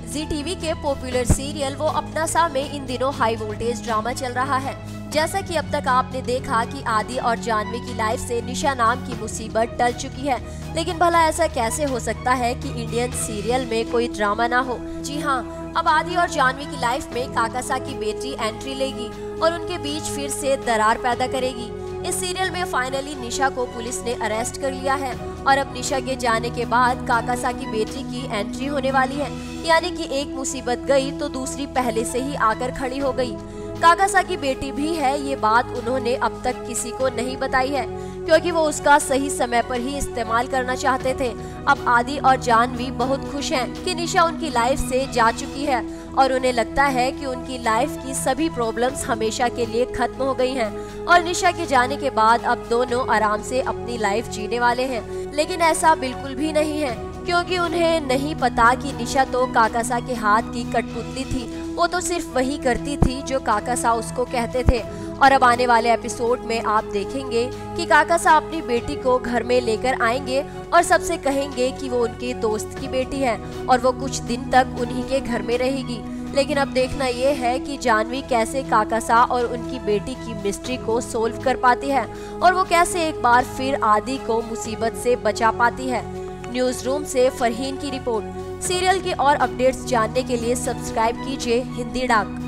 जी TV के popular serial वो अपना सा में इन दिनों हाई वोल्टेज ड्रामा चल रहा है। जैसा कि अब तक आपने देखा कि आदि और जानवी की लाइफ से निशा नाम की मुसीबत टल चुकी है, लेकिन भला ऐसा कैसे हो सकता है कि इंडियन सीरियल में कोई ड्रामा ना हो। जी हाँ, अब आदि और जानवी की लाइफ में काकासा की बेटी एंट्री लेगी और उनके बीच फिर से दरार पैदा करेगी। इस सीरियल में फाइनली निशा को पुलिस ने अरेस्ट कर लिया है और अब निशा के जाने के बाद काकासा की बेटी की एंट्री होने वाली है। यानी कि एक मुसीबत गई तो दूसरी पहले से ही आकर खड़ी हो गई। काकासा की बेटी भी है, ये बात उन्होंने अब तक किसी को नहीं बताई है क्योंकि वो उसका सही समय पर ही इस्तेमाल करना चाहते थे। अब आदि और जानवी बहुत खुश हैं कि निशा उनकी लाइफ से जा चुकी है और उन्हें लगता है कि उनकी लाइफ की सभी प्रॉब्लम्स हमेशा के लिए खत्म हो गई हैं और निशा के जाने के बाद अब दोनों आराम से अपनी लाइफ जीने वाले हैं। लेकिन ऐसा बिल्कुल भी नहीं है क्योंकि उन्हें नहीं पता कि निशा तो काकासा के हाथ की कठपुतली थी। वो तो सिर्फ वही करती थी जो काकासा उसको कहते थे। और अब आने वाले एपिसोड में आप देखेंगे कि काकासा अपनी बेटी को घर में लेकर आएंगे और सबसे कहेंगे कि वो उनके दोस्त की बेटी है और वो कुछ दिन तक उन्हीं के घर में रहेगी। लेकिन अब देखना ये है कि जानवी कैसे काकासा और उनकी बेटी की मिस्ट्री को सोल्व कर पाती है और वो कैसे एक बार फिर आदि को मुसीबत से बचा पाती है। न्यूज रूम से फरहीन की रिपोर्ट। सीरियल की और अपडेट्स जानने के लिए सब्सक्राइब कीजिए हिंदी डाक।